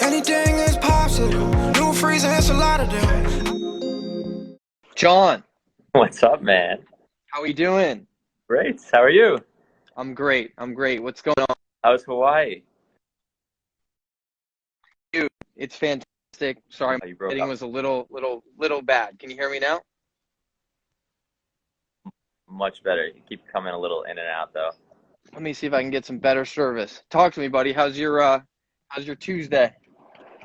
Anything is possible. New freeze and a lot of them. John, What's up, man? how are you doing? Great. How are you? I'm great. I'm great. What's going on? How's Hawaii? Dude, it's fantastic. Sorry, Oh, you my broke lighting up. was a little bad. Can you hear me now? Much better. You keep coming a little in and out, though. Let me see if I can get some better service. Talk to me, buddy. How's your Tuesday?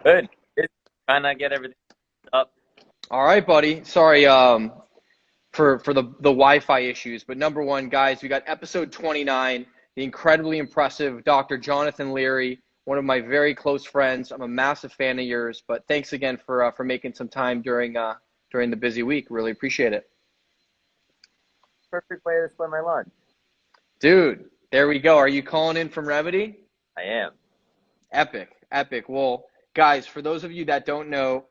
Good. Good. Trying to get everything up. All right, buddy. Sorry for the Wi-Fi issues, but number one, guys, we got episode 29, the incredibly impressive Dr. Jonathan Leary, one of my very close friends. I'm a massive fan of yours, but thanks again for making some time during the busy week. Really appreciate it. Perfect way to spend my lunch. Dude, there we go. Are you calling in from Remedy? I am. Epic, epic. Well, guys, for those of you that don't know,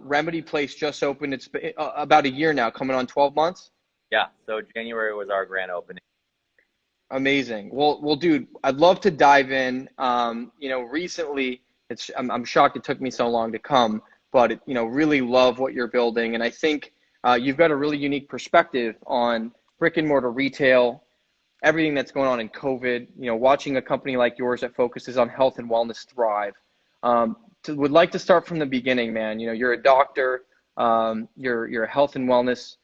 Remedy Place just opened. It's been, about a year now, coming on 12 months. Yeah. So January was our grand opening. Amazing. Well, dude, I'd love to dive in. Recently, I'm shocked it took me so long to come, but really love what you're building, and I think you've got a really unique perspective on brick and mortar retail, everything that's going on in COVID. Watching a company like yours that focuses on health and wellness thrive. Would like to start from the beginning, man. You're a doctor. You're a health and wellness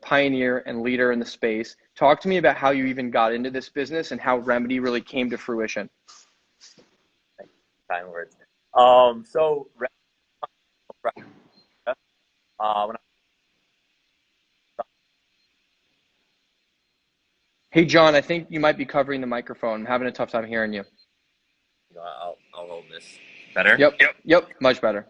pioneer and leader in the space. Talk to me about how you even got into this business and how Remedy really came to fruition. Kind words. So when Hey, John, I think you might be covering the microphone. I'm having a tough time hearing you. I'll hold this. Better. Yep, much better.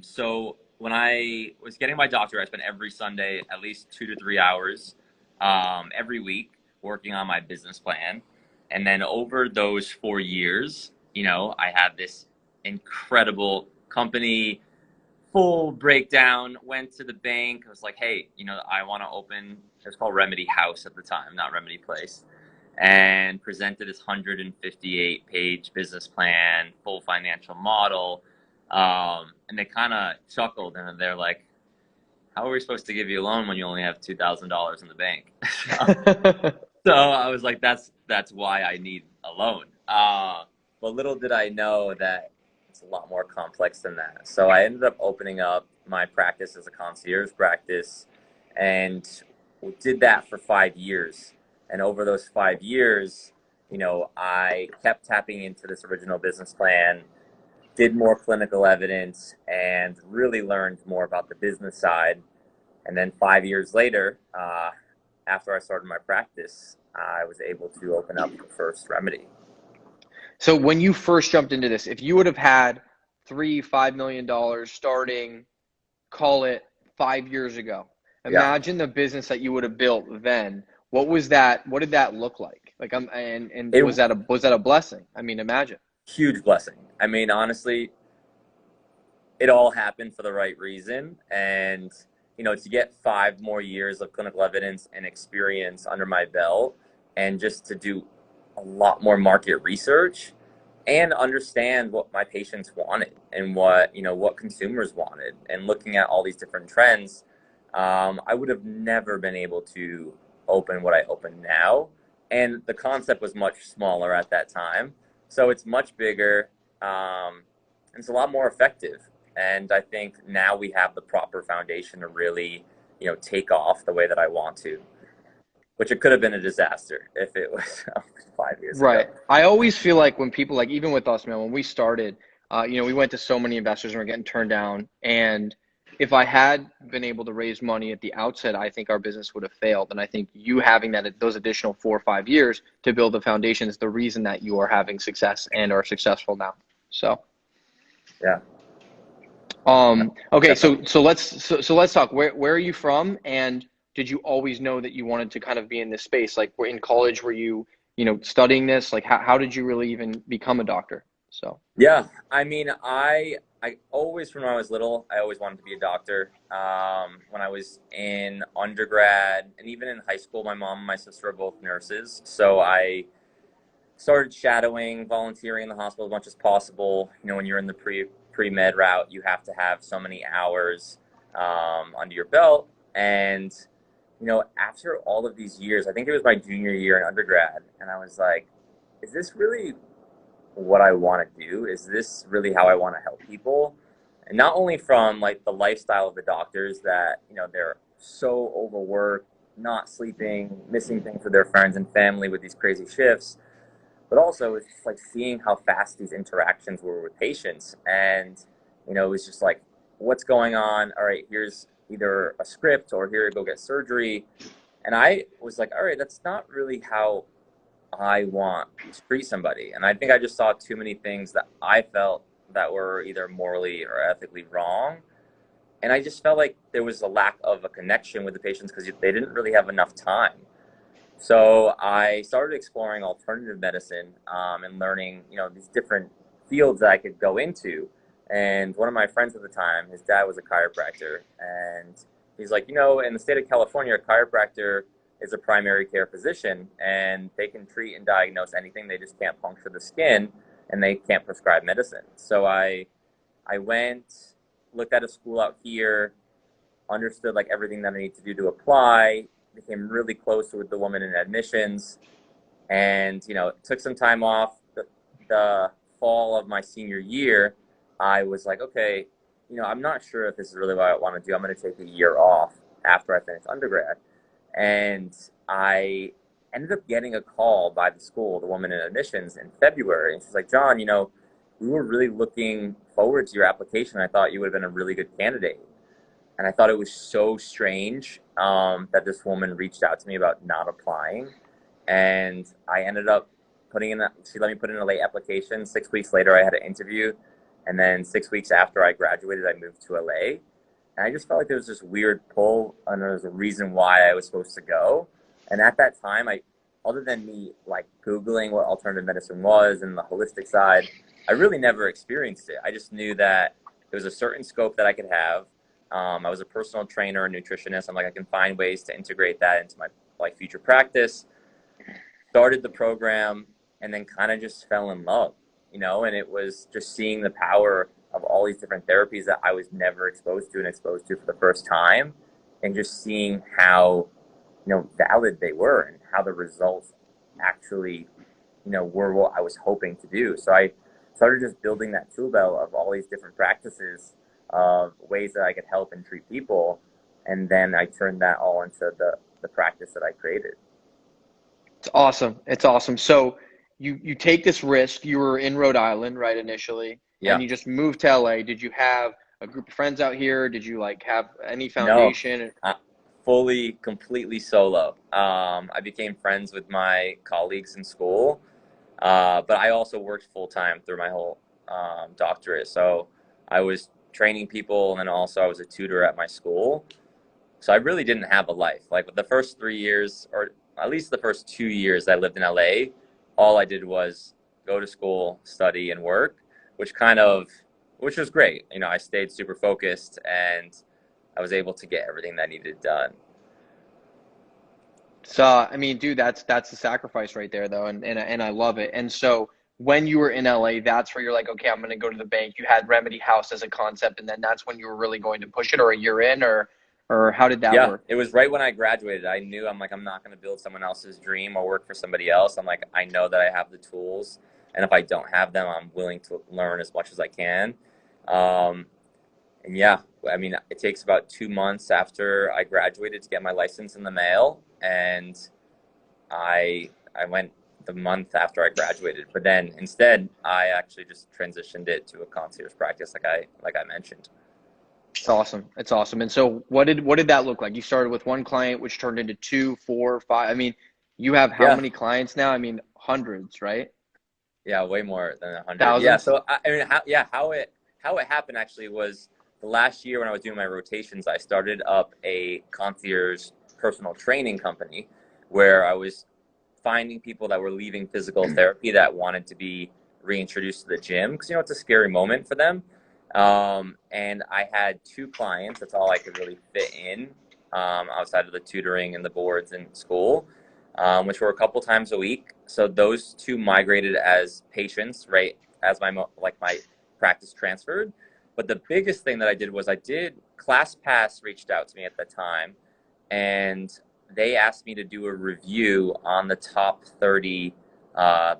So when I was getting my doctorate, I spent every Sunday at least 2 to 3 hours every week working on my business plan. And then over those 4 years, I had this incredible company, full breakdown, went to the bank. I was like, hey, I want to open, it was called Remedy House at the time, not Remedy Place, and presented this 158-page business plan, full financial model. And they kind of chuckled and they're like, how are we supposed to give you a loan when you only have $2,000 in the bank? So I was like, that's why I need a loan. But little did I know that it's a lot more complex than that. So I ended up opening up my practice as a concierge practice and did that for 5 years. And over those 5 years, I kept tapping into this original business plan, did more clinical evidence, and really learned more about the business side. And then 5 years later, after I started my practice, I was able to open up the first Remedy. So when you first jumped into this, if you would have had $3-5 million starting, call it 5 years ago, Yeah, imagine the business that you would have built then. What was that? What did that look like? And it was that a blessing? I mean, imagine. huge blessing. I mean, honestly, it all happened for the right reason. And, to get 5 more years of clinical evidence and experience under my belt and just to do a lot more market research and understand what my patients wanted and what consumers wanted and looking at all these different trends, I would have never been able to open what I open now. And the concept was much smaller at that time. So it's much bigger. And it's a lot more effective. And I think now we have the proper foundation to really, take off the way that I want to, which it could have been a disaster if it was 5 years ago. Right. I always feel like when people, like, even with us, man, when we started, we went to so many investors and we're getting turned down. And if I had been able to raise money at the outset, I think our business would have failed. And I think you having those additional 4 or 5 years to build the foundation is the reason that you are having success and are successful now. So, Yeah. okay. Definitely. So let's talk. Where are you from? And did you always know that you wanted to kind of be in this space? Like, in college, were you, studying this? Like, how did you really even become a doctor? So, Yeah. I mean, I always, from when I was little, I always wanted to be a doctor. When I was in undergrad and even in high school, my mom and my sister are both nurses. So I started shadowing, volunteering in the hospital as much as possible. You know, when you're in the pre-med route, you have to have so many hours under your belt. And, you know, after all of these years, I think it was my junior year in undergrad, and I was like, is this really what I want to do? Is this really how I want to help people? And not only from like the lifestyle of the doctors that, you know, they're so overworked, not sleeping, missing things with their friends and family with these crazy shifts, but also it's just like seeing how fast these interactions were with patients. And, you know, it was just like, what's going on? All right, here's either a script or here to go get surgery. And I was like, all right, that's not really how I want to treat somebody. And I think I just saw too many things that I felt that were either morally or ethically wrong. And I just felt like there was a lack of a connection with the patients because they didn't really have enough time. So I started exploring alternative medicine and learning, you know, these different fields that I could go into. And one of my friends at the time, his dad was a chiropractor, and he's like, you know, in the state of California, a chiropractor is a primary care physician, and they can treat and diagnose anything. They just can't puncture the skin, and they can't prescribe medicine. So I went, looked at a school out here, understood like everything that I need to do to apply, became really close with the woman in admissions, and, you know, took some time off. The fall of my senior year, I was like, okay, you know, I'm not sure if this is really what I want to do. I'm going to take a year off after I finish undergrad. And I ended up getting a call by the school, the woman in admissions, in February. And she's like, John, you know, we were really looking forward to your application. I thought you would have been a really good candidate. And I thought it was so strange that this woman reached out to me about not applying. And I ended up she let me put in a late application. 6 weeks later, I had an interview. And then 6 weeks after I graduated, I moved to LA. And I just felt like there was this weird pull, and there was a reason why I was supposed to go. And at that time, other than me like Googling what alternative medicine was and the holistic side, I really never experienced it. I just knew that there was a certain scope that I could have. I was a personal trainer and nutritionist. I'm like, I can find ways to integrate that into my like future practice. Started the program and then kind of just fell in love, you know, and it was just seeing the power of all these different therapies that I was never exposed to for the first time, and just seeing how, you know, valid they were and how the results actually, you know, were what I was hoping to do. So I started just building that tool belt of all these different practices of ways that I could help and treat people. And then I turned that all into the practice that I created. It's awesome. It's awesome. So you take this risk. You were in Rhode Island, right, initially, Yeah. and you just moved to LA. Did you have a group of friends out here? Did you like have any No, foundation? fully, completely solo. I became friends with my colleagues in school, but I also worked full time through my whole doctorate. So I was training people, and then also I was a tutor at my school. So I really didn't have a life. Like the first 3 years, or at least the first 2 years I lived in LA, all I did was go to school, study, and work, which was great. You know, I stayed super focused, and I was able to get everything that I needed done. So I mean, dude, that's the sacrifice right there, though, and I love it. And so when you were in LA, that's where you're like, okay, I'm going to go to the bank. You had Remedy House as a concept, and then that's when you were really going to push it, or a year in, or how did that Yeah, work? it was right when I graduated. I knew I'm like, I'm not going to build someone else's dream or work for somebody else. I'm like, I know that I have the tools, and if I don't have them, I'm willing to learn as much as I can. Um, and yeah, I mean, it takes about 2 months after I graduated to get my license in the mail, and I went the month after I graduated. But then instead, I actually just transitioned it to a concierge practice, like I mentioned. It's awesome. It's awesome. And so what did that look like? You started with one client, which turned into two, four, five. I mean, you have how Yeah, many clients now? I mean, hundreds, right? yeah, way more than 100. Yeah, Thousands? so I mean, how it happened actually was the last year when I was doing my rotations, I started up a concierge personal training company where I was finding people that were leaving physical therapy that wanted to be reintroduced to the gym because, you know, it's a scary moment for them. And I had 2 clients. That's all I could really fit in outside of the tutoring and the boards in school. which were a couple times a week. So those two migrated as patients, right? As my practice transferred. But the biggest thing that I did was ClassPass reached out to me at the time, and they asked me to do a review on the top 30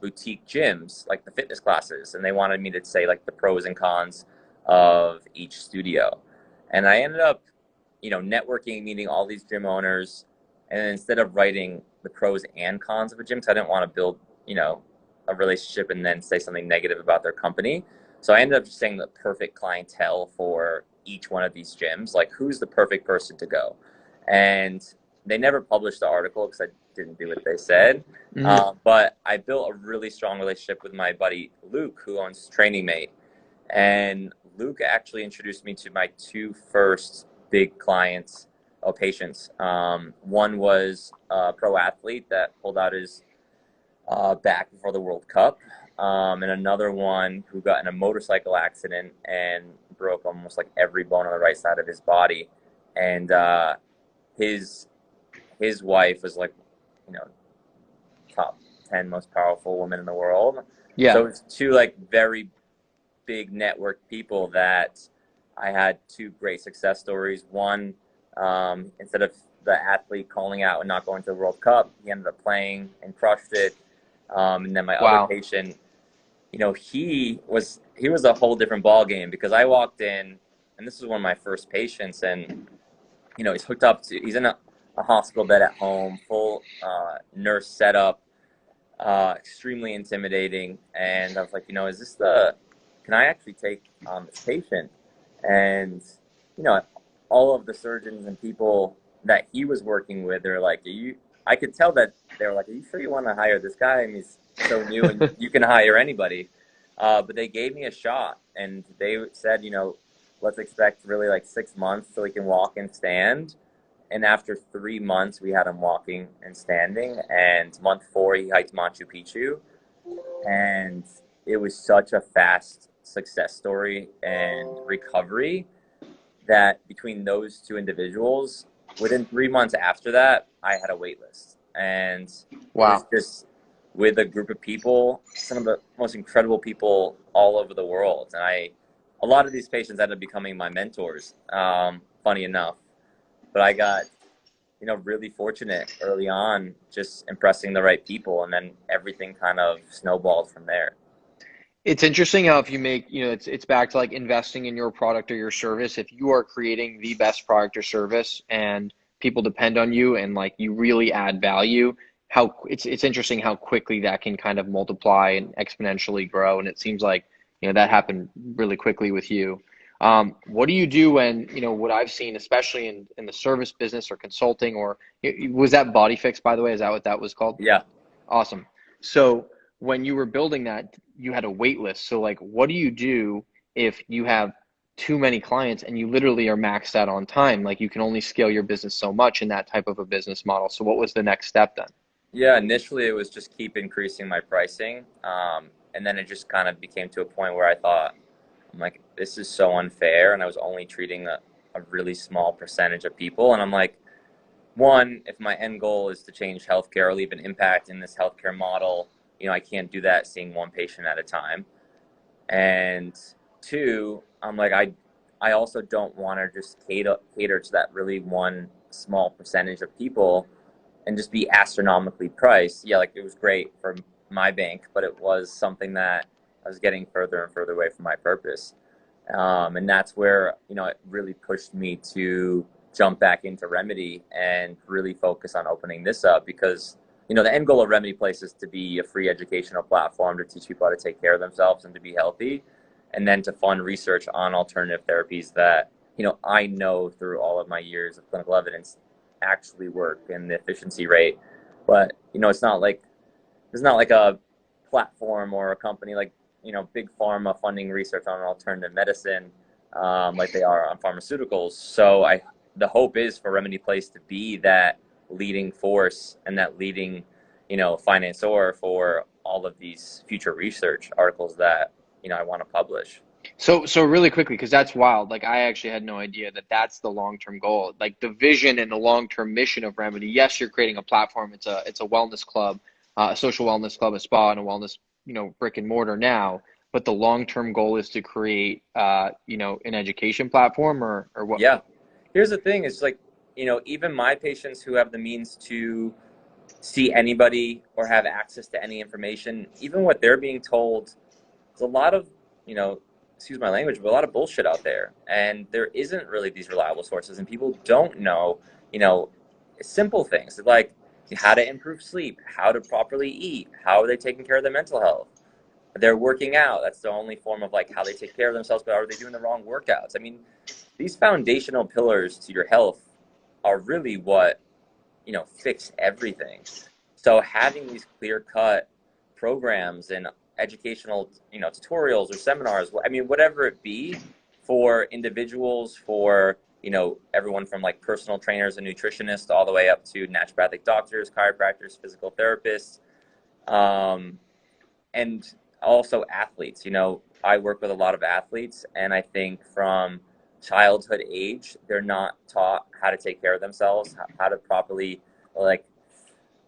boutique gyms, like the fitness classes, and they wanted me to say like the pros and cons of each studio. And I ended up, networking, meeting all these gym owners, and instead of writing the pros and cons of a gym, because I didn't want to build, a relationship and then say something negative about their company. So I ended up just saying the perfect clientele for each one of these gyms, like who's the perfect person to go. And they never published the article because I didn't do what they said. But I built a really strong relationship with my buddy Luke, who owns Training Mate. And Luke actually introduced me to my two first big clients or patients. One was a pro athlete that pulled out his back before the World Cup, and another one who got in a motorcycle accident and broke almost like every bone on the right side of his body. And his wife was like, top 10 most powerful women in the world. Yeah. So it's two like very big network people that I had two great success stories. One, instead of the athlete calling out and not going to the World Cup, he ended up playing and crushed it. And then my other patient, he was a whole different ball game, because I walked in, and this was one of my first patients, and he's hooked up to, he's in a hospital bed at home, full nurse setup, extremely intimidating. And I was like, is this can I actually take on this patient? And all of the surgeons and people that he was working with, they're like, I could tell that they were like, are you sure you want to hire this guy? I mean, he's so new and you can hire anybody. But they gave me a shot, and they said, let's expect really like 6 months so he can walk and stand. And after 3 months, we had him walking and standing. And month 4, he hiked Machu Picchu. And it was such a fast success story and recovery that between those two individuals, within 3 months after that, I had a wait list. And it was just with a group of people, some of the most incredible people all over the world. And a lot of these patients ended up becoming my mentors, funny enough. But I got, really fortunate early on, just impressing the right people, and then everything kind of snowballed from there. It's interesting how if you make, it's back to like investing in your product or your service. If you are creating the best product or service and people depend on you and like you really add value, it's interesting how quickly that can kind of multiply and exponentially grow. And it seems like, that happened really quickly with you. What do you do when, what I've seen, especially in the service business or consulting, or was that Body Fix, by the way? Is that what that was called? Yeah. Awesome. So when you were building that, you had a wait list. So like, what do you do if you have too many clients and you literally are maxed out on time? Like you can only scale your business so much in that type of a business model. So what was the next step then? Yeah, initially it was just keep increasing my pricing. And then it just kind of became to a point where I'm like, this is so unfair. And I was only treating a really small percentage of people. And I'm like, one, if my end goal is to change healthcare or leave an impact in this healthcare model, I can't do that seeing one patient at a time. And two, I'm like, I also don't want to just cater to that really one small percentage of people and just be astronomically priced. Yeah, like it was great for my bank, but it was something that I was getting further and further away from my purpose. And that's where, it really pushed me to jump back into Remedy and really focus on opening this up, because the end goal of Remedy Place is to be a free educational platform to teach people how to take care of themselves and to be healthy, and then to fund research on alternative therapies that, I know through all of my years of clinical evidence actually work, and the efficiency rate. But, it's not like a platform or a company like, big pharma funding research on alternative medicine like they are on pharmaceuticals. So the hope is for Remedy Place to be that leading force and that leading, financier for all of these future research articles that, I want to publish. So really quickly, because that's wild. Like I actually had no idea that that's the long-term goal. Like the vision and the long-term mission of Remedy. Yes, you're creating a platform. It's a wellness club, a social wellness club, a spa, and a wellness, brick and mortar now. But the long-term goal is to create, an education platform or what? Yeah. Here's the thing, is like, even my patients who have the means to see anybody or have access to any information, even what they're being told, there's a lot of, excuse my language, but a lot of bullshit out there. And there isn't really these reliable sources, and people don't know, you know, simple things like how to improve sleep, how to properly eat, how are they taking care of their mental health. They're working out. That's the only form of like how they take care of themselves, but are they doing the wrong workouts? I mean, these foundational pillars to your health are really what, fix everything. So having these clear cut programs and educational, tutorials or seminars, I mean, whatever it be, for individuals, for, everyone from like personal trainers and nutritionists all the way up to naturopathic doctors, chiropractors, physical therapists, and also athletes. I work with a lot of athletes, and I think from childhood age, they're not taught how to take care of themselves, how to properly like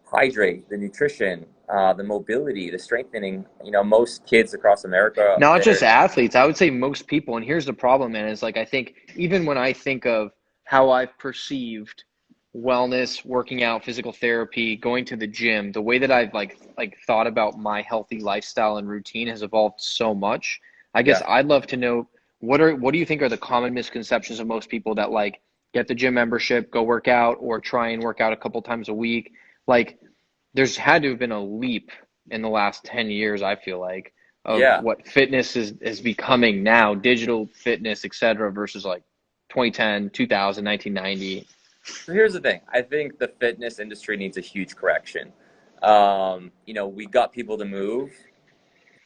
hydrate, the nutrition, the mobility, the strengthening. Most kids across America, Not just they're athletes, I would say most people. And here's the problem, man, is like I think even when I think of how I've perceived wellness, working out, physical therapy, going to the gym, the way that I've like thought about my healthy lifestyle and routine has evolved so much. I guess yeah, I'd love to know what do you think are the common misconceptions of most people that like get the gym membership, go work out, or try and work out a couple times a week? Like there's had to have been a leap in the last 10 years, I feel like, of yeah. what fitness is becoming now, digital fitness, et cetera, versus like 2010, 2000, 1990. So here's the thing. I think the fitness industry needs a huge correction. We got people to move.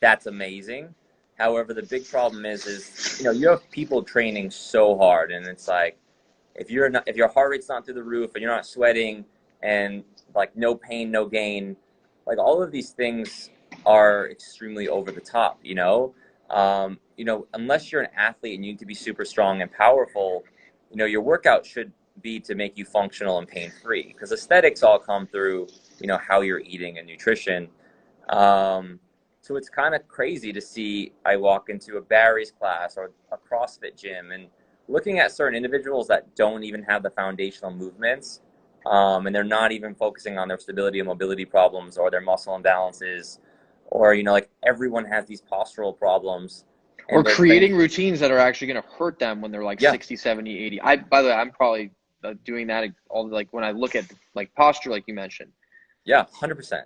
That's amazing. However, the big problem is you have people training so hard, and it's like if your heart rate's not through the roof and you're not sweating and like no pain, no gain, like all of these things are extremely over the top. Unless you're an athlete and you need to be super strong and powerful, your workout should be to make you functional and pain free, because aesthetics all come through how you're eating and nutrition. So it's kind of crazy to see, I walk into a Barry's class or a CrossFit gym and looking at certain individuals that don't even have the foundational movements, and they're not even focusing on their stability and mobility problems or their muscle imbalances, or like everyone has these postural problems, Or and they're trained. creating routines that are actually going to hurt them when they're like Yeah, 60, 70, 80. By the way, I'm probably doing that all like when I look at like posture, like you mentioned. yeah, 100%.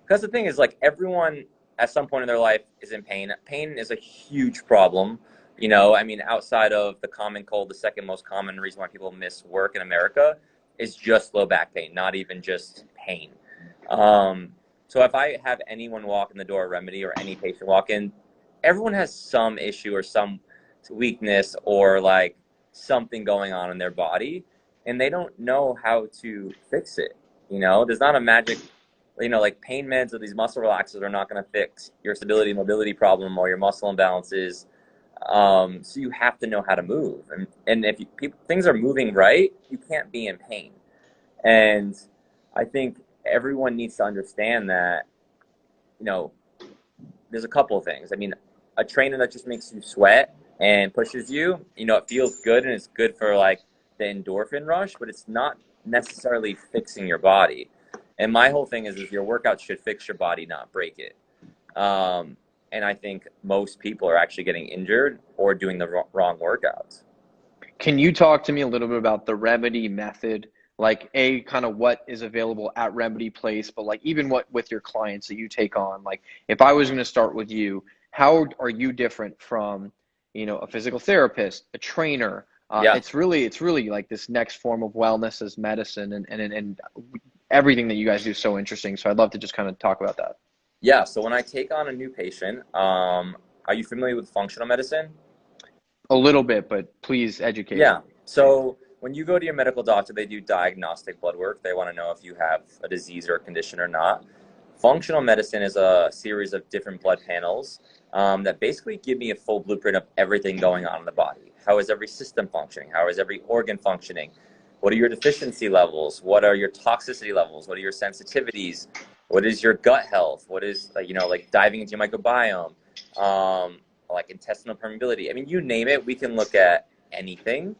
Because the thing is, like, everyone at some point in their life is in pain. Pain is a huge problem. I mean, outside of the common cold, the second most common reason why people miss work in America is just low back pain, not even just pain. So if I have anyone walk in the door at Remedy, or any patient walk in, everyone has some issue or some weakness or like something going on in their body, and they don't know how to fix it. There's not a magic, like pain meds or these muscle relaxers are not going to fix your stability and mobility problem or your muscle imbalances. So you have to know how to move, and if things are moving right, you can't be in pain. And I think everyone needs to understand that. There's a couple of things. I mean, a trainer that just makes you sweat and pushes you, it feels good and it's good for like the endorphin rush, but it's not necessarily fixing your body. And my whole thing is your workout should fix your body, not break it. And I think most people are actually getting injured or doing the wrong workouts. Can you talk to me a little bit about the Remedy method? Like kind of what is available at Remedy Place, but like even what with your clients that you take on. Like if I was going to start with you, how are you different from, a physical therapist, a trainer? Yeah. It's really like this next form of wellness as medicine, and everything that you guys do is so interesting. So I'd love to just kind of talk about that. Yeah. So when I take on a new patient, are you familiar with functional medicine? A little bit, but please educate me. Yeah. So when you go to your medical doctor, they do diagnostic blood work. They want to know if you have a disease or a condition or not. Functional medicine is a series of different blood panels that basically give me a full blueprint of everything going on in the body. How is every system functioning? How is every organ functioning? What are your deficiency levels? What are your toxicity levels? What are your sensitivities? What is your gut health? What is, like diving into your microbiome, like intestinal permeability? I mean, you name it, we can look at anything.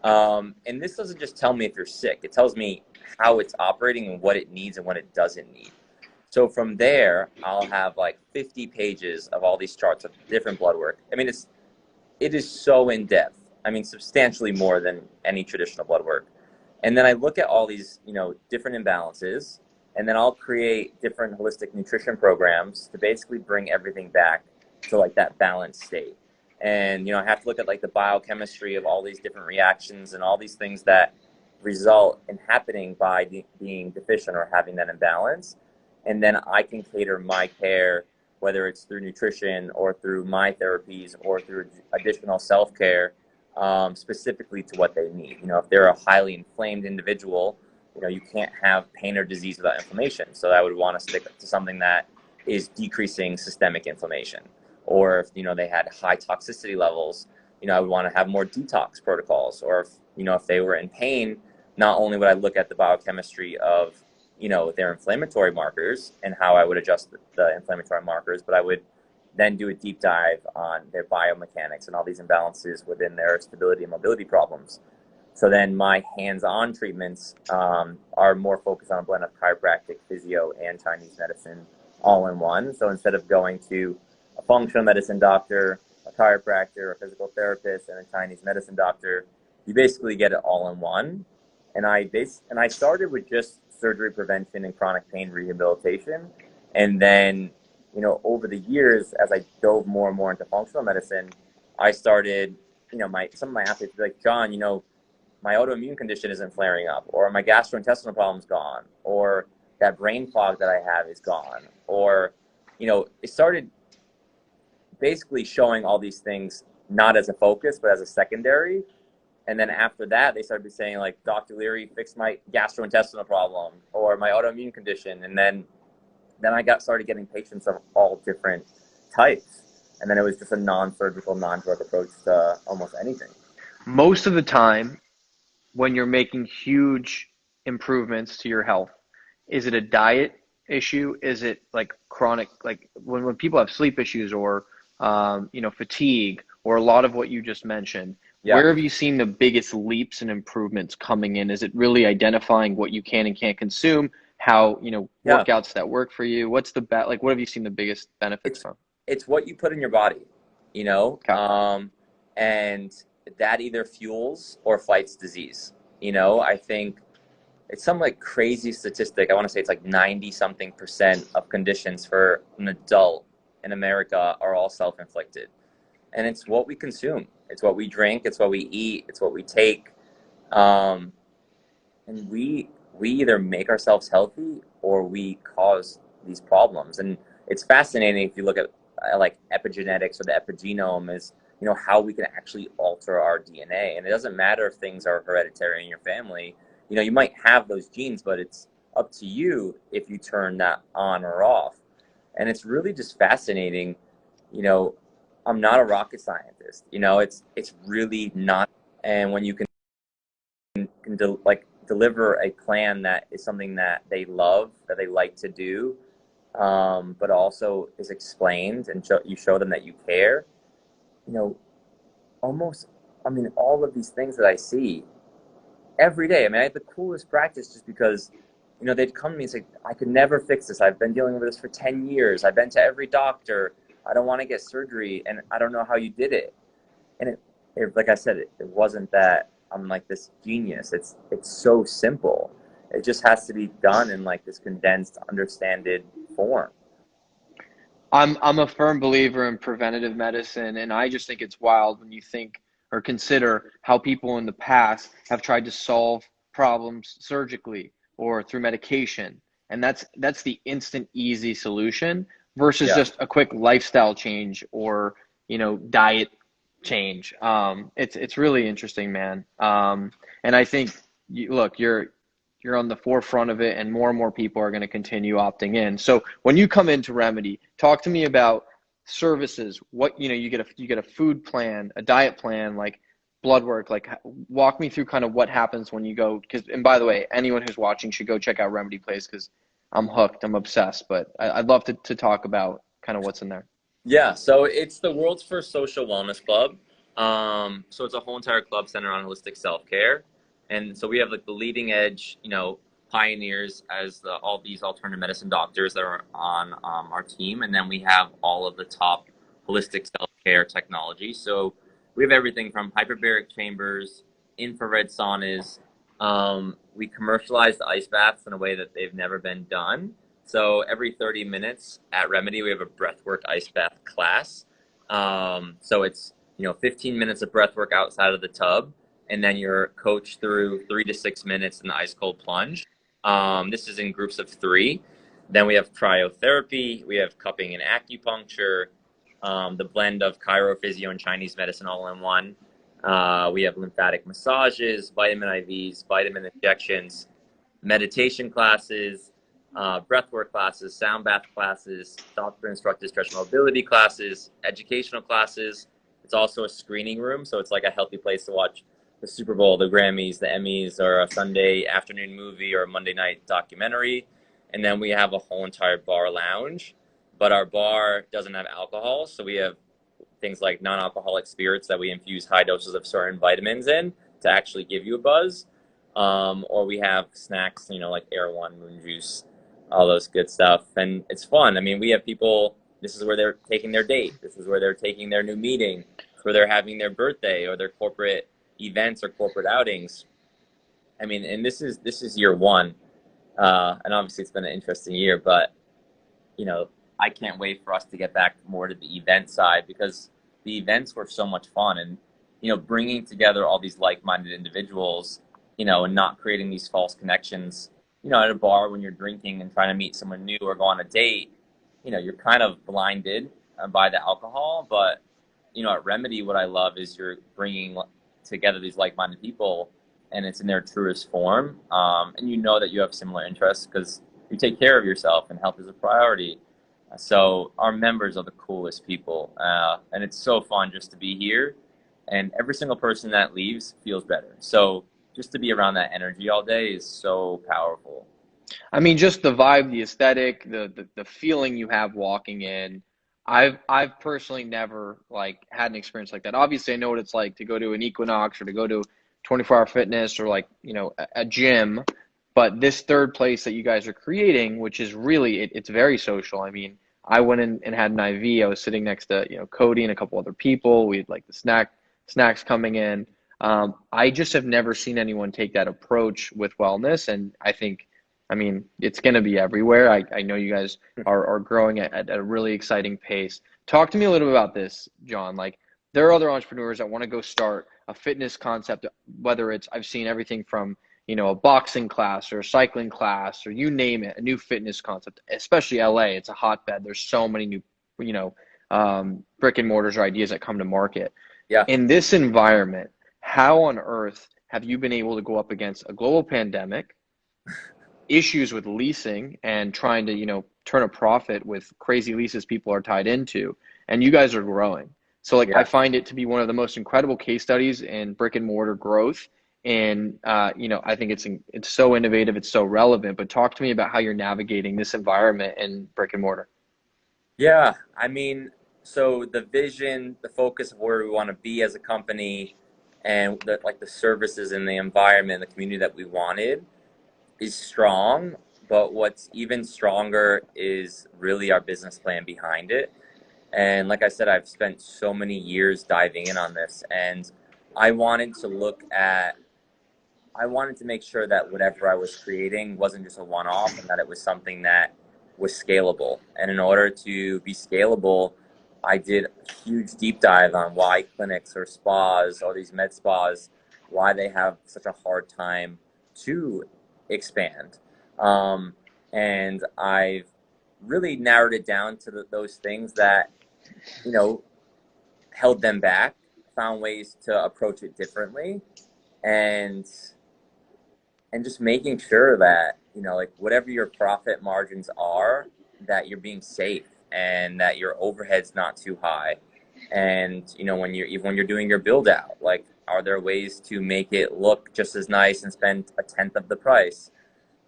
And this doesn't just tell me if you're sick. It tells me how it's operating and what it needs and what it doesn't need. So from there, I'll have like 50 pages of all these charts of different blood work. I mean, it is so in depth. I mean, substantially more than any traditional blood work. And then I look at all these, different imbalances, and then I'll create different holistic nutrition programs to basically bring everything back to like that balanced state. And, I have to look at like the biochemistry of all these different reactions and all these things that result in happening by being deficient or having that imbalance. And then I can cater my care, whether it's through nutrition or through my therapies or through additional self-care, specifically to what they need. If they're a highly inflamed individual, you can't have pain or disease without inflammation. So I would want to stick to something that is decreasing systemic inflammation. Or if, they had high toxicity levels, I would want to have more detox protocols. Or if they were in pain, not only would I look at the biochemistry of their inflammatory markers and how I would adjust the inflammatory markers, but I would then do a deep dive on their biomechanics and all these imbalances within their stability and mobility problems. So then my hands-on treatments are more focused on a blend of chiropractic, physio, and Chinese medicine all in one. So instead of going to a functional medicine doctor, a chiropractor, a physical therapist, and a Chinese medicine doctor, you basically get it all in one. And I started with just surgery prevention and chronic pain rehabilitation. And then, over the years, as I dove more and more into functional medicine, I started, some of my athletes be like, John, my autoimmune condition isn't flaring up, or my gastrointestinal problem's gone, or that brain fog that I have is gone. Or, it started basically showing all these things not as a focus, but as a secondary. And then after that, they started saying, like, Dr. Leary fixed my gastrointestinal problem or my autoimmune condition. And then I started getting patients of all different types. And then it was just a non-surgical, non-drug approach to almost anything. Most of the time, when you're making huge improvements to your health, is it a diet issue? Is it like chronic, like when people have sleep issues or, fatigue, or a lot of what you just mentioned? Yeah. Where have you seen the biggest leaps and improvements coming in? Is it really identifying what you can and can't consume? How, workouts that work for you? What's the what have you seen the biggest benefits from? It's what you put in your body, Okay. And that either fuels or fights disease. I think it's some like crazy statistic. I want to say it's like 90-something% of conditions for an adult in America are all self-inflicted. And it's what we consume. It's what we drink. It's what we eat. It's what we take. And we either make ourselves healthy or we cause these problems. And it's fascinating if you look at like epigenetics or the epigenome is, how we can actually alter our DNA. And it doesn't matter if things are hereditary in your family. You might have those genes, but it's up to you if you turn that on or off. And it's really just fascinating. I'm not a rocket scientist. It's really not. And when you can deliver a plan that is something that they love, that they like to do, but also is explained and you show them that you care, all of these things that I see every day. I had the coolest practice just because, they'd come to me and say, I could never fix this. I've been dealing with this for 10 years. I've been to every doctor. I don't want to get surgery, and I don't know how you did it. And it like I said, it wasn't that I'm like this genius. It's so simple. It just has to be done in like this condensed, understanded form. I'm a firm believer in preventative medicine, and I just think it's wild when you think or consider how people in the past have tried to solve problems surgically or through medication. And that's the instant, easy solution versus just a quick lifestyle change or, diet change. It's really interesting, man. And I think, you're on the forefront of it, and more people are going to continue opting in. So when you come into Remedy, talk to me about services, what, you get a food plan, a diet plan, like blood work, like walk me through kind of what happens when you go, and by the way, anyone who's watching should go check out Remedy Place because I'm hooked, I'm obsessed, but I'd love to talk about kind of what's in there. Yeah, so it's the world's first social wellness club. So it's a whole entire club centered on holistic self-care. And so we have like the leading edge, pioneers as all these alternative medicine doctors that are on our team. And then we have all of the top holistic self-care technology. So we have everything from hyperbaric chambers, infrared saunas. We commercialize the ice baths in a way that they've never been done. So every 30 minutes at Remedy, we have a breathwork ice bath class. So it's 15 minutes of breathwork outside of the tub, and then you're coached through 3 to 6 minutes in the ice cold plunge. This is in groups of 3. Then we have cryotherapy, we have cupping and acupuncture, the blend of chirophysio and Chinese medicine all in one. We have lymphatic massages, vitamin IVs, vitamin injections, meditation classes, breathwork classes, sound bath classes, doctor-instructed stretch mobility classes, educational classes. It's also a screening room, so it's like a healthy place to watch the Super Bowl, the Grammys, the Emmys, or a Sunday afternoon movie or a Monday night documentary. And then we have a whole entire bar lounge, but our bar doesn't have alcohol, so we have things like non-alcoholic spirits that we infuse high doses of certain vitamins in to actually give you a buzz. Or we have snacks, like Air1, Moon Juice, all those good stuff. And it's fun. I mean, we have people, this is where they're taking their date. This is where they're taking their new meeting. It's where they're having their birthday or their corporate events or corporate outings. I mean, and this is year 1. And obviously it's been an interesting year, but, I can't wait for us to get back more to the event side because the events were so much fun. And, bringing together all these like-minded individuals, and not creating these false connections, at a bar when you're drinking and trying to meet someone new or go on a date, you're kind of blinded by the alcohol. But, at Remedy, what I love is you're bringing together these like-minded people and it's in their truest form. And that you have similar interests because you take care of yourself and health is a priority. So our members are the coolest people. And it's so fun just to be here. And every single person that leaves feels better. So just to be around that energy all day is so powerful. I mean, just the vibe, the aesthetic, the feeling you have walking in. I've personally never had an experience like that. Obviously, I know what it's like to go to an Equinox or to go to 24-hour fitness or a gym. But this third place that you guys are creating, which is really, it's very social. I mean, I went in and had an IV. I was sitting next to, Cody and a couple other people. We had the snacks coming in. I just have never seen anyone take that approach with wellness. And I mean, it's going to be everywhere. I know you guys are growing at a really exciting pace. Talk to me a little bit about this, John. There are other entrepreneurs that want to go start a fitness concept, whether it's, I've seen everything from, a boxing class or a cycling class or you name it, a new fitness concept, especially LA. It's a hotbed. There's so many new, brick and mortars or ideas that come to market. Yeah. In this environment, how on earth have you been able to go up against a global pandemic, issues with leasing and trying to, turn a profit with crazy leases people are tied into, and you guys are growing? So I find it to be one of the most incredible case studies in brick and mortar growth. And, I think it's so innovative. It's so relevant, but talk to me about how you're navigating this environment in brick and mortar. Yeah. I mean, so the vision, the focus of where we want to be as a company and the services and the environment, the community that we wanted is strong. But what's even stronger is really our business plan behind it. And like I said, I've spent so many years diving in on this, and I wanted to make sure that whatever I was creating wasn't just a one-off and that it was something that was scalable. And in order to be scalable, I did a huge deep dive on why clinics or spas or these med spas, why they have such a hard time to expand. And I've really narrowed it down to those things that, held them back, found ways to approach it differently, and just making sure that, whatever your profit margins are, that you're being safe and that your overhead's not too high. And when you're doing your build out, like, are there ways to make it look just as nice and spend a tenth of the price?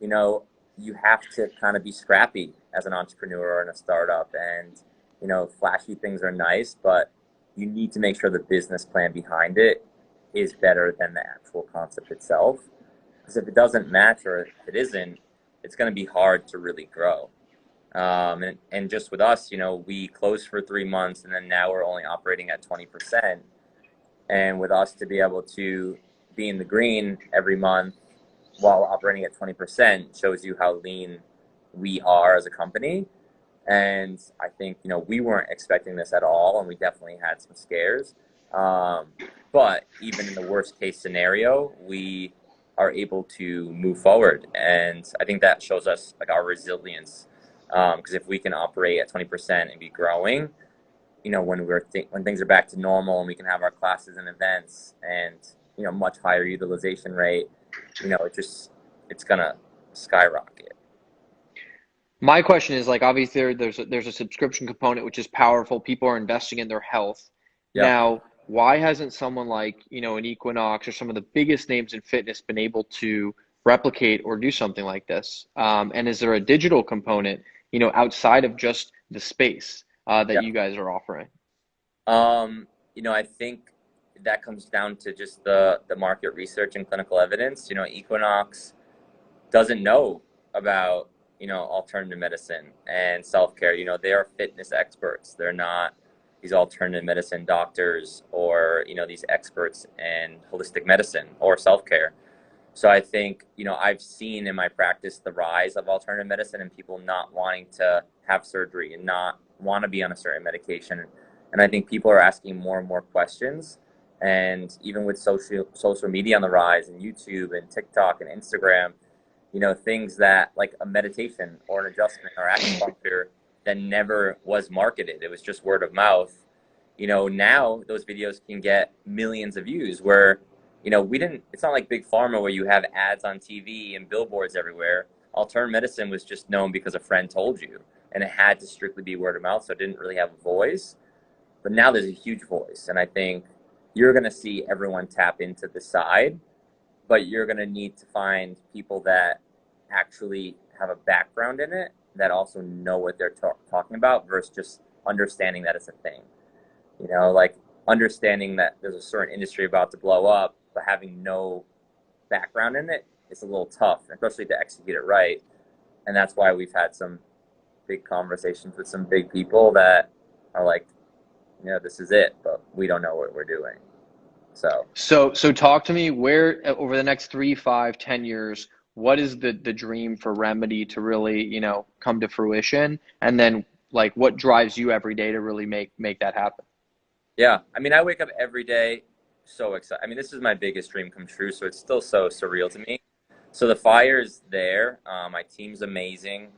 You have to kind of be scrappy as an entrepreneur and a startup. And flashy things are nice, but you need to make sure the business plan behind it is better than the actual concept itself. Because if it doesn't match, or if it isn't, it's going to be hard to really grow. And just with us, we closed for 3 months, and then now we're only operating at 20%. And with us to be able to be in the green every month while operating at 20% shows you how lean we are as a company. And I think, we weren't expecting this at all, and we definitely had some scares. But even in the worst case scenario, we are able to move forward. And I think that shows us like our resilience. Because if we can operate at 20% and be growing, when things are back to normal and we can have our classes and events and, much higher utilization rate, it's gonna skyrocket. My question is, like, obviously there's a subscription component, which is powerful. People are investing in their health. Yep. Now, why hasn't someone like, an Equinox or some of the biggest names in fitness been able to replicate or do something like this? And is there a digital component, outside of just the space that Yep. you guys are offering? I think that comes down to just the market research and clinical evidence. Equinox doesn't know about alternative medicine and self-care. They are fitness experts. They're not these alternative medicine doctors or these experts in holistic medicine or self-care. So I think I've seen in my practice the rise of alternative medicine and people not wanting to have surgery and not want to be on a certain medication. And I think people are asking more and more questions. And even with social media on the rise, and YouTube and TikTok and Instagram, things that like a meditation or an adjustment or acupuncture that never was marketed. It was just word of mouth. Now those videos can get millions of views where, it's not like big pharma where you have ads on TV and billboards everywhere. Alternative medicine was just known because a friend told you, and it had to strictly be word of mouth. So it didn't really have a voice, but now there's a huge voice. And I think you're going to see everyone tap into the side, but you're going to need to find people that actually have a background in it, that also know what they're talking about, versus just understanding that it's a thing. Like understanding that there's a certain industry about to blow up, but having no background in it, it's a little tough, especially to execute it right. And that's why we've had some big conversations with some big people that are like, this is it, but we don't know what we're doing. So talk to me, where over the next 3, 5, 10 years, what is the dream for Remedy to really, come to fruition? And then like what drives you every day to really make that happen? Yeah. I wake up every day so excited. This is my biggest dream come true. So it's still so surreal to me. So the fire's there. My team's amazing.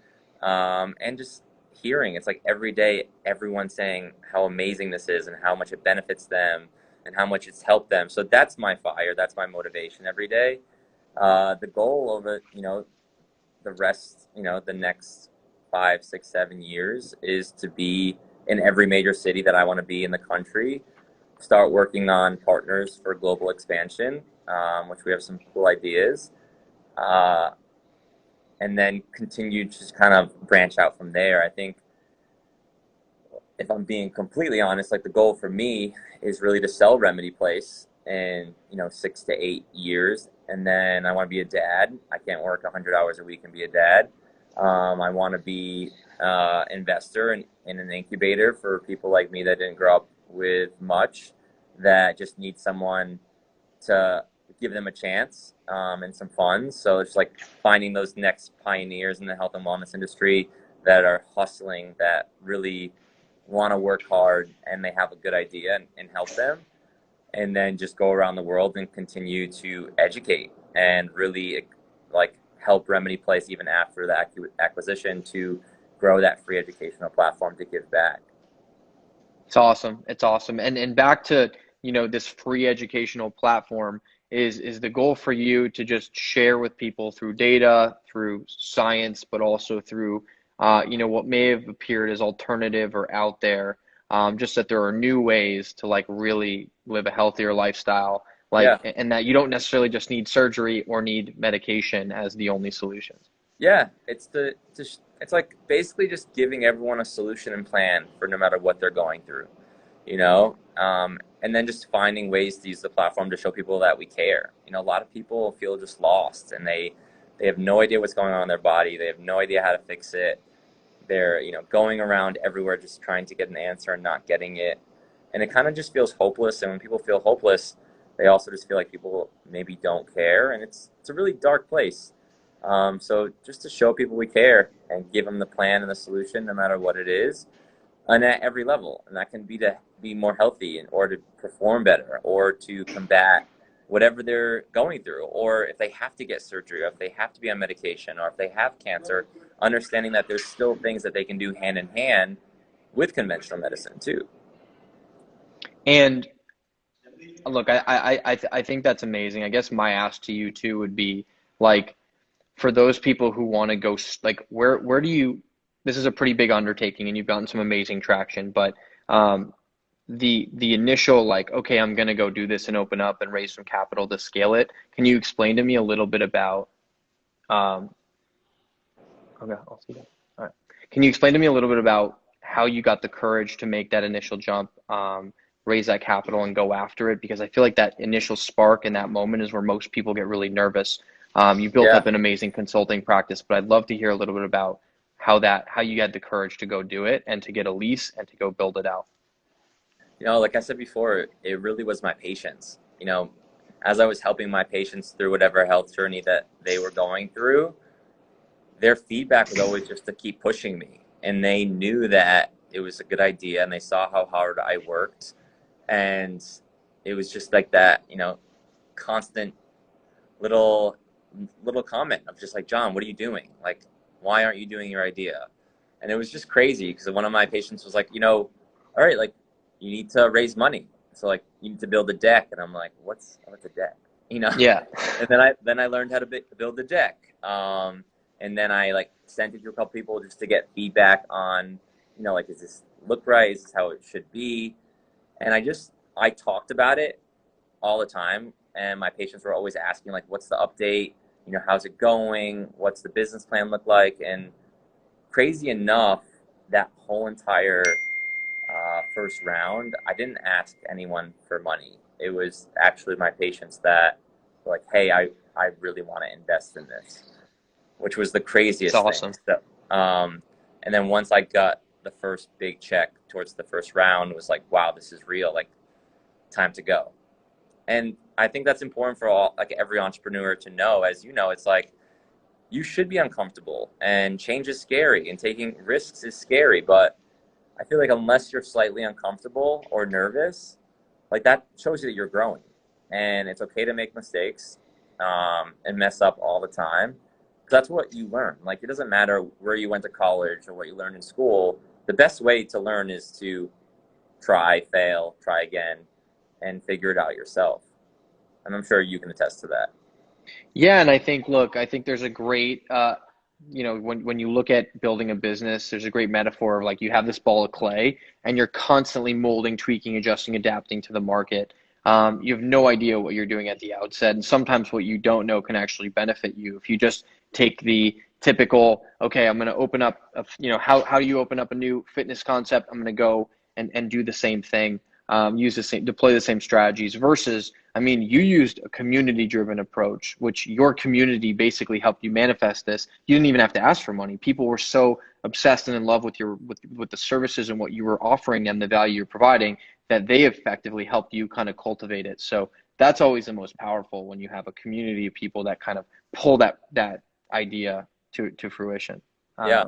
And just hearing, it's like every day, everyone saying how amazing this is and how much it benefits them and how much it's helped them. So that's my fire. That's my motivation every day. The goal over, the rest, the next 5, 6, 7 years is to be in every major city that I want to be in the country, start working on partners for global expansion, which we have some cool ideas, and then continue to just kind of branch out from there. I think if I'm being completely honest, like the goal for me is really to sell Remedy Place in 6 to 8 years, and then I want to be a dad. I can't work 100 hours a week and be a dad. I want to be investor in an incubator for people like me that didn't grow up with much, that just need someone to give them a chance and some funds. So it's like finding those next pioneers in the health and wellness industry that are hustling, that really want to work hard and they have a good idea, and help them. And then just go around the world and continue to educate and really like help Remedy Place even after the acquisition to grow that free educational platform to give back. It's awesome. It's awesome. And back to, this free educational platform, is the goal for you to just share with people through data, through science, but also through what may have appeared as alternative or out there. Just that there are new ways to like really live a healthier lifestyle, Yeah. like, and that you don't necessarily just need surgery or need medication as the only solutions. Yeah, it's like basically just giving everyone a solution and plan for no matter what they're going through, you know, and then just finding ways to use the platform to show people that we care. You know, a lot of people feel just lost, and they have no idea what's going on in their body. They have no idea how to fix it. They're, going around everywhere just trying to get an answer and not getting it, and it kind of just feels hopeless. And when people feel hopeless, they also just feel like people maybe don't care, and it's a really dark place. So just to show people we care and give them the plan and the solution, no matter what it is, and at every level. And that can be to be more healthy and or to perform better or to combat whatever they're going through, or if they have to get surgery, or if they have to be on medication, or if they have cancer, understanding that there's still things that they can do hand in hand with conventional medicine too. And look, I think that's amazing. I guess my ask to you too would be like, for those people who want to go, like, where do you, this is a pretty big undertaking and you've gotten some amazing traction, but the initial like, okay, I'm going to go do this and open up and raise some capital to scale it. Can you explain to me a little bit about, um, okay, I'll see that. All right. Can you explain to me a little bit about how you got the courage to make that initial jump, raise that capital and go after it? Because I feel like that initial spark in that moment is where most people get really nervous. You built Yeah. up an amazing consulting practice, but I'd love to hear a little bit about how you had the courage to go do it and to get a lease and to go build it out. Like I said before, it really was my patients. As I was helping my patients through whatever health journey that they were going through, their feedback was always just to keep pushing me. And they knew that it was a good idea, and they saw how hard I worked. And it was just like that, constant little comment of just like, John, what are you doing? Like, why aren't you doing your idea? And it was just crazy because one of my patients was like, all right, like, you need to raise money. So like, you need to build a deck. And I'm like, what's a deck? Yeah. And then I learned how to build a deck. And then I like sent it to a couple people just to get feedback on, like, does this look right? Is this how it should be? And I talked about it all the time. And my patients were always asking like, what's the update? How's it going? What's the business plan look like? And crazy enough, that whole entire first round, I didn't ask anyone for money. It was actually my patients that were like, hey, I really want to invest in this, which was the It's craziest thing. awesome. So, and then once I got the first big check towards the first round, it was like, wow, this is real. Like, time to go. And I think that's important for like every entrepreneur to know. As you know, it's like, you should be uncomfortable, and change is scary, and taking risks is scary. But I feel like unless you're slightly uncomfortable or nervous, like, that shows you that you're growing, and it's okay to make mistakes, and mess up all the time. That's what you learn. Like, it doesn't matter where you went to college or what you learned in school. The best way to learn is to try, fail, try again, and figure it out yourself. And I'm sure you can attest to that. Yeah, and I think there's a great, when you look at building a business, there's a great metaphor of like you have this ball of clay and you're constantly molding, tweaking, adjusting, adapting to the market. You have no idea what you're doing at the outset, and sometimes what you don't know can actually benefit you if you just take the typical, okay, I'm going to open up, how do you open up a new fitness concept? I'm going to go and do the same thing, deploy the same strategies versus, I mean, you used a community-driven approach, which your community basically helped you manifest this. You didn't even have to ask for money. People were so obsessed and in love with with the services and what you were offering them, the value you're providing, that they effectively helped you kind of cultivate it. So that's always the most powerful when you have a community of people that kind of pull that idea to fruition. Yeah.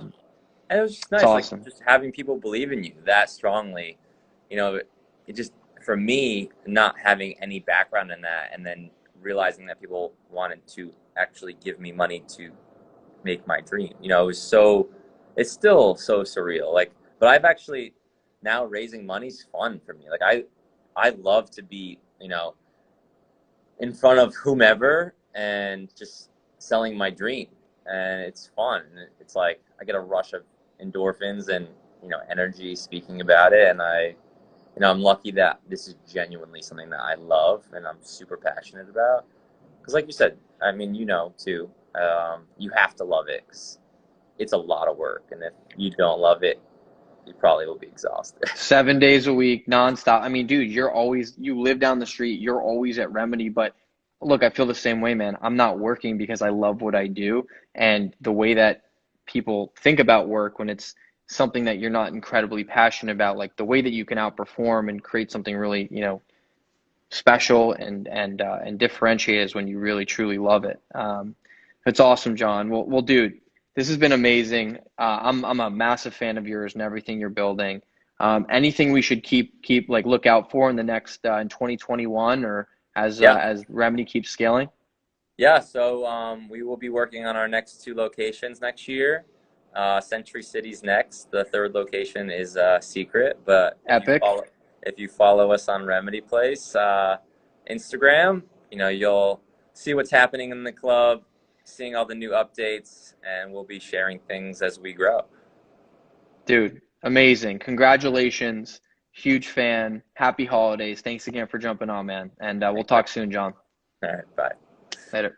And it was just It's nice, like, awesome. just having people believe in you that strongly. It just, for me, not having any background in that, and then realizing that people wanted to actually give me money to make my dream, it's still so surreal. Like, but I've actually, now raising money's fun for me. Like, I love to be, in front of whomever and just selling my dream. And it's fun. It's like I get a rush of endorphins and, energy speaking about it. And I'm lucky that this is genuinely something that I love and I'm super passionate about. Because like you said, I mean, too, you have to love it 'cause it's a lot of work. And if you don't love it, you probably will be exhausted. 7 days a week, nonstop. I mean, dude, you live down the street, you're always at Remedy. But look, I feel the same way, man. I'm not working because I love what I do. And the way that people think about work when it's something that you're not incredibly passionate about, like the way that you can outperform and create something really, special and differentiated is when you really truly love it. It's awesome, John. Well, dude, this has been amazing. I'm a massive fan of yours and everything you're building. Anything we should keep like look out for in the next in 2021 or Yeah. as Remedy keeps scaling? Yeah. So we will be working on our next two locations next year. Century City's next. The third location is secret, but Epic. if you follow us on Remedy Place Instagram, you'll see what's happening in the club, seeing all the new updates, and we'll be sharing things as we grow. Dude, amazing. Congratulations. Huge fan. Happy holidays. Thanks again for jumping on, man. And we'll talk soon, John. All right, bye. Later.